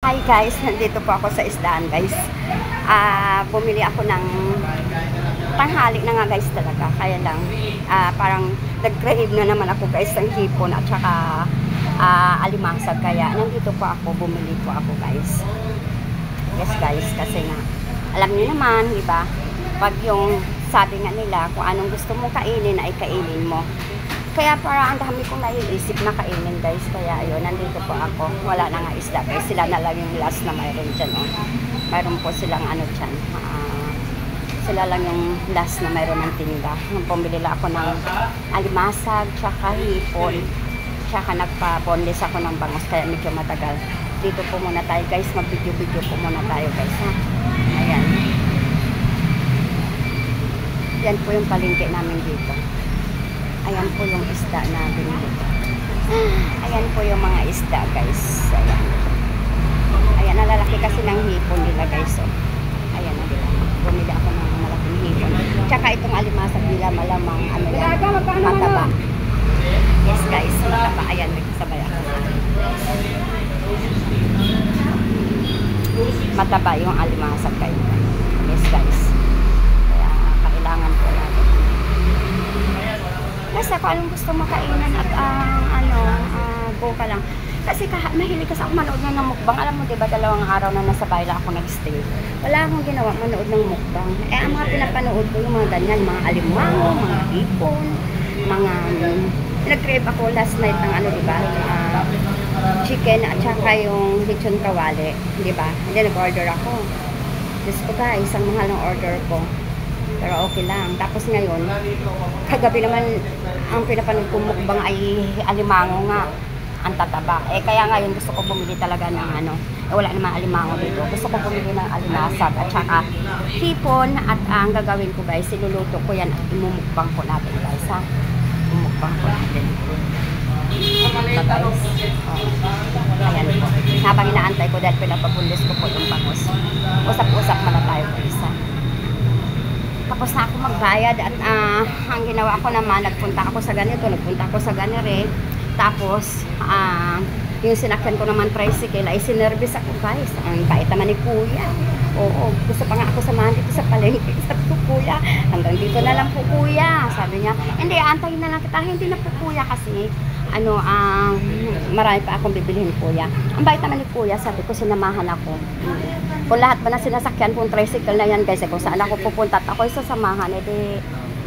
Hi guys, nandito po ako sa isdaan guys. Bumili ako ng tanghali na nga guys talaga. Kaya lang, parang nag-crave na naman ako guys ng hipon at saka alimasag. Kaya nandito po ako, bumili po ako guys. Yes guys, kasi nga, alam niyo naman, di ba? Pag yung sabi nga nila, kung anong gusto mo kainin ay kainin mo. Kaya para ang dami kong naiisip na kainin guys. Kaya ayun, nandito po ako. Wala na nga isda guys. Sila na lang yung last na mayroon dyan. Oh. Mayroon po silang ano dyan. Sila lang yung last na mayroon ng tinda. Pumili lang ako ng alimasag, tsaka hipon. Tsaka nagpa-boneless ako ng bangus. Kaya medyo matagal. Dito po muna tayo guys. Mag-video-video po muna tayo guys. Ha? Ayan. Yan po yung palengke namin dito. Ayan po yung isda na binili. Ayan po yung mga isda guys. Ayan. Ayan, nalalaki kasi ng hipon nila guys. So, ayan na nila. Bumili ako ng malaking hipon. Tsaka itong alimasag nila malamang ano yan, mataba. Yes guys, mataba. Ayan, nagsabay ako. Mataba yung alimasag kayo. Yes guys. Kaya kailangan po natin. Kasi ako anong gusto makainan at go ka lang. Kasi mahilig kasi ako manood ng mukbang. Alam mo diba, 2 araw na nasa bahay lang ako nag-stay. Wala akong ginawa, manood ng mukbang. Ang mga pinapanood ko yung mga ganyan, mga alimango, mga hipon, mga nag-crave ako last night ng diba, chicken at saka yung lechon kawali, diba? Hindi nag-order ako. Diyos ko guys, ang mahal ng order ko. Pero okay lang. Tapos ngayon, kagabi naman, ang pinapanood kong mukbang ay alimango nga. Ang tataba. Kaya ngayon gusto ko bumili talaga ng wala naman alimango dito. Gusto ko bumili ng alimasag at saka hipon. At ang gagawin ko guys, siluluto ko yan at imumukbang ko natin guys ha. Imumukbang ko natin. Ito guys. Ayan po. Habang inaantay ko dahil pinapabunlis ko po yung bangus. Usap-usap muna tayo guys ha. Tapos na ako magbayad at ang ginawa ko naman, nagpunta ako sa ganito, nagpunta ako sa ganire. Tapos, yung sinakyan ko naman tricycle ay sinervice ako guys. Ang bait naman ni kuya. Oo, gusto pa nga ako samahan dito sa palengke. Sabi ko, kuya, hanggang dito na lang po kuya. Sabi niya, hindi, antayin na lang kita. Hindi na po kuya kasi, marami pa akong bibilihin kuya. Ang bait naman ni kuya, sabi ko, sinamahan ako. Kung lahat ba na sinasakyan kong tricycle na yan guys, kung saan ako pupunta at ako isasamahan, edi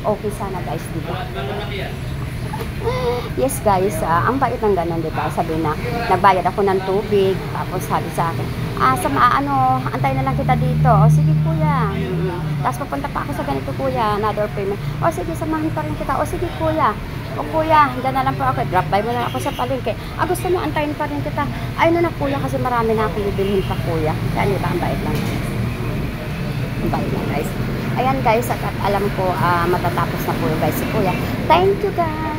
okay sana guys, diba? Yes guys, ang bait ng ganun, diba? Sabi na, nagbayad ako ng tubig, tapos sabi sa akin, antay na lang kita dito. O sige kuya. Tapos papunta pa ako sa ganito kuya, another payment. O sige, samahan pa rin kita. O sige kuya. O kuya, dyan na lang po ako. Drop by mo na ako sa palengke. Gusto mo antayin pa rin kita. Ay na kuya, kasi marami na akong bibilhin pa kuya. Kaya diba, ang bait lang. Ang bait lang guys. Ayan guys, at alam ko matatapos na po guys si kuya. Thank you guys.